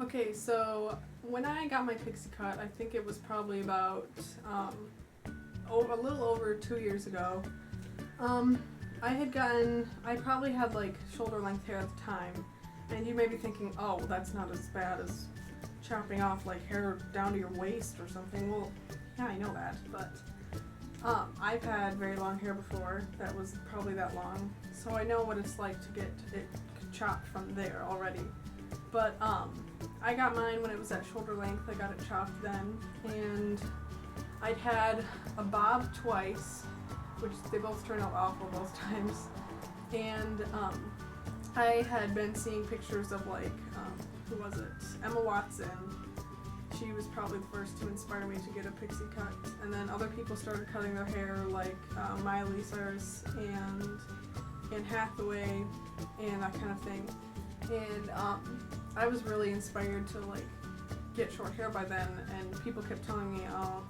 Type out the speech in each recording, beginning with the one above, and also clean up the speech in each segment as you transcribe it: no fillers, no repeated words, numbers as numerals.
Okay, so when I got my pixie cut, I think it was probably about a little over 2 years ago. I probably had like shoulder length hair at the time, and you may be thinking, oh, well, that's not as bad as chopping off like hair down to your waist or something. Well, yeah, I know that, but I've had very long hair before that was probably that long, so I know what it's like to get it chopped from there already. But I got mine when it was at shoulder length. I got it chopped then, and I'd had a bob twice, which they both turned out awful both times. And I had been seeing pictures of like, who was it? Emma Watson. She was probably the first to inspire me to get a pixie cut. And then other people started cutting their hair, like Miley Cyrus and Anne Hathaway and that kind of thing. And I was really inspired to like get short hair by then, and people kept telling me, oh,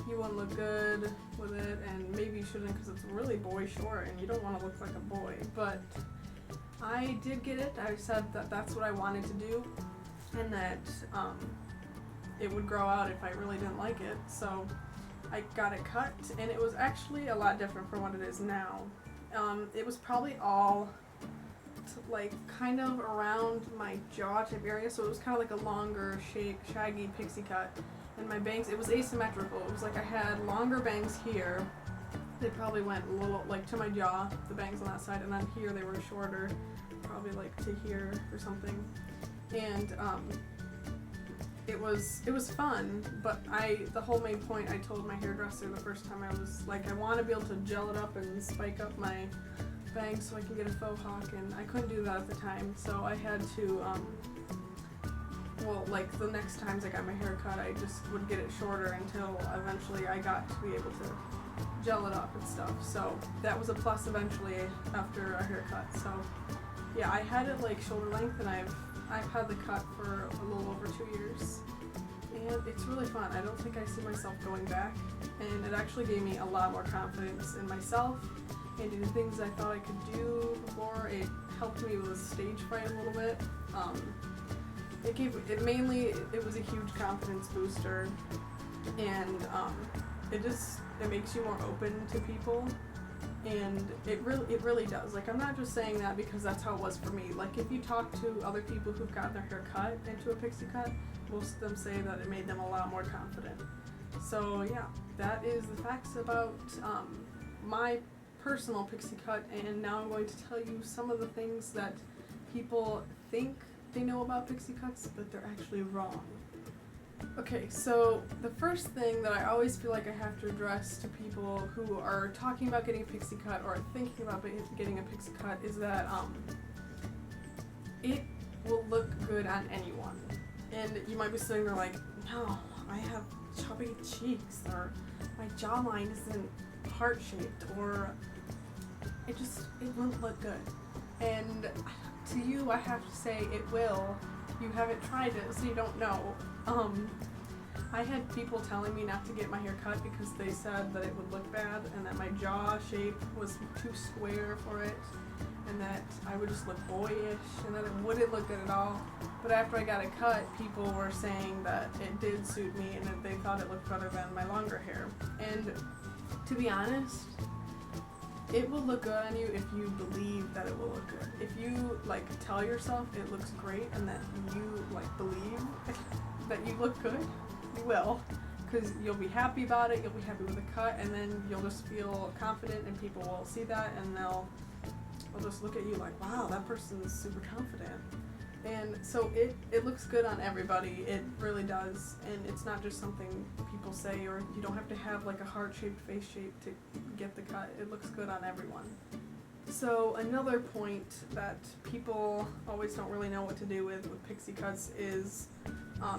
you wouldn't look good with it, and maybe you shouldn't because it's really boy short and you don't want to look like a boy. But I did get it. I said that that's what I wanted to do, and that it would grow out if I really didn't like it. So I got it cut, and it was actually a lot different from what it is now. It was probably all like kind of around my jaw type area, so it was kind of like a longer shaggy pixie cut. And my bangs, it was asymmetrical. It was like I had longer bangs here. They probably went a little like to my jaw, the bangs on that side, and then here they were shorter, probably like to here or something. And it was fun, but the whole main point I told my hairdresser the first time, I was like, I want to be able to gel it up and spike up my bangs so I can get a faux hawk, and I couldn't do that at the time, so I had to well, like the next times I got my hair cut, I just would get it shorter until eventually I got to be able to gel it up and stuff. So that was a plus eventually after a haircut. So yeah, I had it like shoulder length, and I've had the cut for a little over 2 years, and it's really fun. I don't think I see myself going back, and it actually gave me a lot more confidence in myself and in things I thought I could do before. It helped me with stage fright a little bit. It was a huge confidence booster, and it makes you more open to people, and it really does. Like, I'm not just saying that because that's how it was for me. Like, if you talk to other people who've gotten their hair cut into a pixie cut, most of them say that it made them a lot more confident. So yeah, that is the facts about my personal pixie cut, and now I'm going to tell you some of the things that people think they know about pixie cuts, but they're actually wrong. Okay, so the first thing that I always feel like I have to address to people who are talking about getting a pixie cut or thinking about getting a pixie cut is that it will look good on anyone. And you might be sitting there like, no, I have chubby cheeks, or my jawline isn't heart-shaped, or it won't look good. And to you, I have to say it will. You haven't tried it, so you don't know. I had people telling me not to get my hair cut because they said that it would look bad, and that my jaw shape was too square for it, and that I would just look boyish, and that it wouldn't look good at all. But after I got it cut, people were saying that it did suit me, and that they thought it looked better than my longer hair. And to be honest, it will look good on you if you believe that it will look good. If you like tell yourself it looks great and that you like believe that you look good, you will, because you'll be happy about it, you'll be happy with the cut, and then you'll just feel confident, and people will see that, and they'll just look at you like, wow, that person's super confident. And so it looks good on everybody, it really does, and it's not just something people say, or you don't have to have like a heart-shaped face shape to get the cut. It looks good on everyone. So another point that people always don't really know what to do with pixie cuts is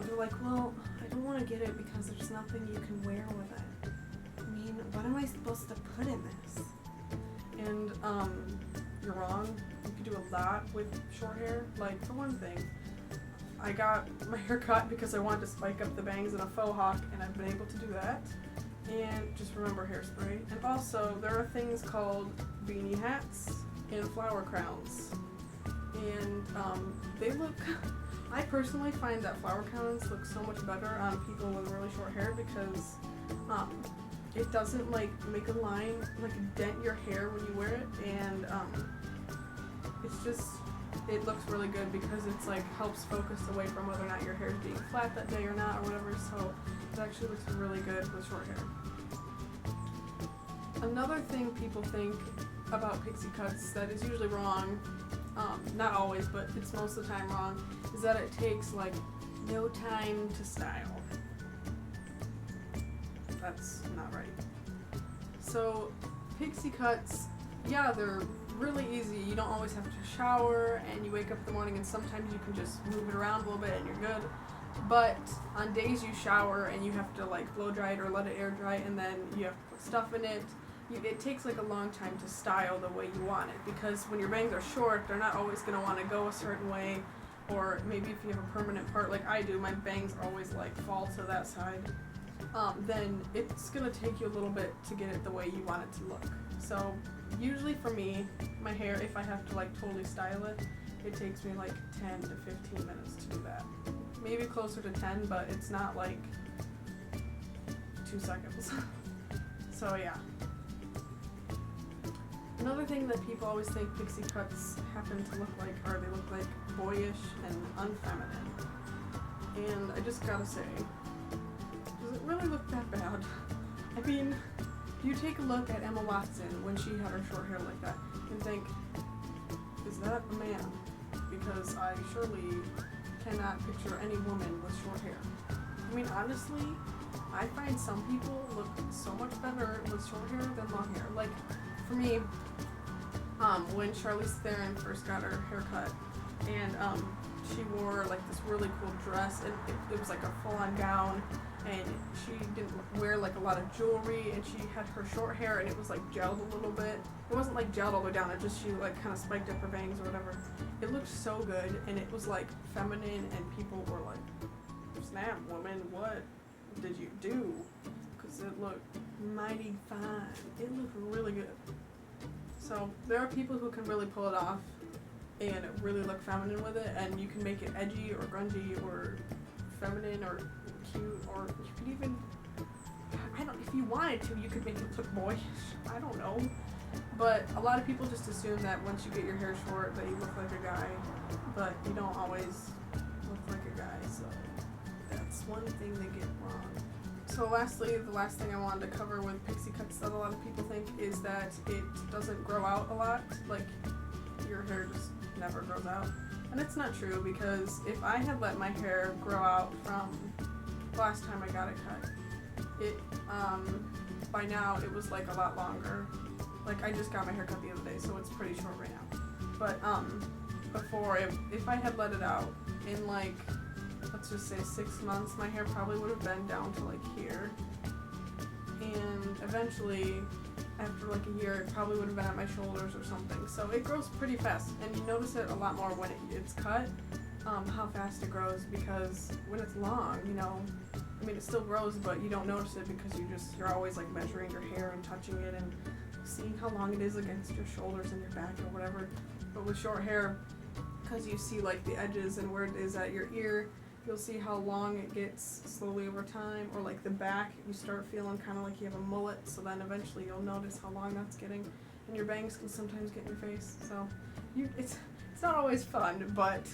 they're like, well, I don't want to get it because there's nothing you can wear with it. I mean, what am I supposed to put in this? And you're wrong. You can do a lot with short hair. Like, for one thing, I got my hair cut because I wanted to spike up the bangs in a faux hawk, and I've been able to do that. And just remember hairspray. And also, there are things called beanie hats and flower crowns. And they look I personally find that flower crowns look so much better on people with really short hair because it doesn't like make a line, like dent your hair when you wear it, and it's just, it looks really good because it's like helps focus away from whether or not your hair is being flat that day or not or whatever, so it actually looks really good with short hair. Another thing people think about pixie cuts that is usually wrong, not always, but it's most of the time wrong, is that it takes like no time to style. That's not right. So pixie cuts, yeah, they're really easy. You don't always have to shower, and you wake up in the morning and sometimes you can just move it around a little bit and you're good. But on days you shower and you have to like blow dry it or let it air dry, and then you have to put stuff in it, it takes like a long time to style the way you want it, because when your bangs are short, they're not always going to want to go a certain way, or maybe if you have a permanent part like I do, my bangs always like fall to that side, then it's going to take you a little bit to get it the way you want it to look. So usually for me, my hair, if I have to like totally style it, it takes me like 10 to 15 minutes to do that. Maybe closer to 10, but it's not like 2 seconds. So yeah. Another thing that people always think pixie cuts happen to look like, or they look like boyish and unfeminine. And I just gotta say, does it really look that bad? I mean, you take a look at Emma Watson when she had her short hair like that and think, is that a man? Because I surely cannot picture any woman with short hair. I mean, honestly, I find some people look so much better with short hair than long hair. Like, for me, when Charlize Theron first got her haircut, and she wore like this really cool dress, and it was like a full-on gown, and she didn't wear like a lot of jewelry, and she had her short hair, and it was like gelled a little bit. It wasn't like gelled all the way down, it just, she like kind of spiked up her bangs or whatever. It looked so good, and it was like feminine, and people were like, snap, woman, what did you do? Because it looked mighty fine. It looked really good. So there are people who can really pull it off and really look feminine with it, and you can make it edgy or grungy or feminine or cute, or you could even, if you wanted to, you could make it look boyish. I don't know. But a lot of people just assume that once you get your hair short that you look like a guy, but you don't always look like a guy, so that's one thing they get wrong. So lastly, the last thing I wanted to cover with pixie cuts that a lot of people think is that it doesn't grow out a lot, like your hair just never grows out. And it's not true, because if I had let my hair grow out from the last time I got it cut, it, by now it was like a lot longer. Like I just got my hair cut the other day, so it's pretty short right now. But before, if I had let it out in like, let's just say 6 months, my hair probably would have been down to like here, and eventually after like a year it probably would have been at my shoulders or something. So it grows pretty fast, and you notice it a lot more when it's cut, how fast it grows, because when it's long, you know, I mean it still grows, but you don't notice it because you're always like measuring your hair and touching it and seeing how long it is against your shoulders and your back or whatever. But with short hair, because you see like the edges and where it is at your ear, you'll see how long it gets slowly over time, or like the back, you start feeling kind of like you have a mullet, so then eventually you'll notice how long that's getting, and your bangs can sometimes get in your face, so it's not always fun, but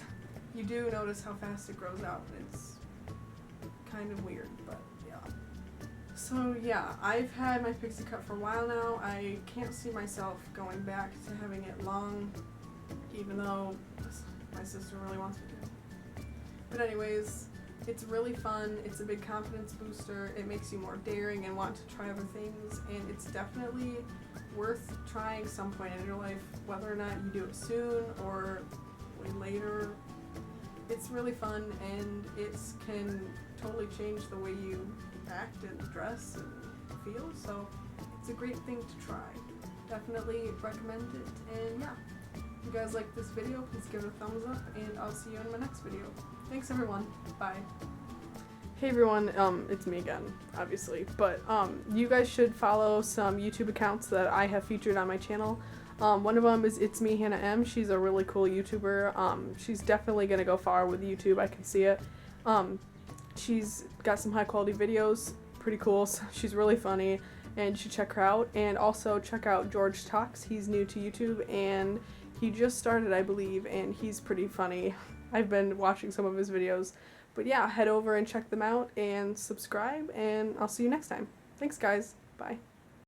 you do notice how fast it grows out. It's kind of weird, but yeah. So yeah, I've had my pixie cut for a while now. I can't see myself going back to having it long, even though my sister really wants me to. But anyways, it's really fun, it's a big confidence booster, it makes you more daring and want to try other things, and it's definitely worth trying some point in your life, whether or not you do it soon or way later. It's really fun, and it can totally change the way you act and dress and feel, so it's a great thing to try. Definitely recommend it, and yeah. If you guys like this video, please give it a thumbs up, and I'll see you in my next video. Thanks everyone, bye. Hey everyone, it's me again, obviously, but you guys should follow some YouTube accounts that I have featured on my channel. One of them is ItsmeHannahM. She's a really cool YouTuber. She's definitely going to go far with YouTube. I can see it. She's got some high quality videos. Pretty cool. So she's really funny. And you should check her out. And also check out GeorgeTalkz. He's new to YouTube and he just started, I believe, and he's pretty funny. I've been watching some of his videos. But yeah, head over and check them out and subscribe, and I'll see you next time. Thanks, guys. Bye.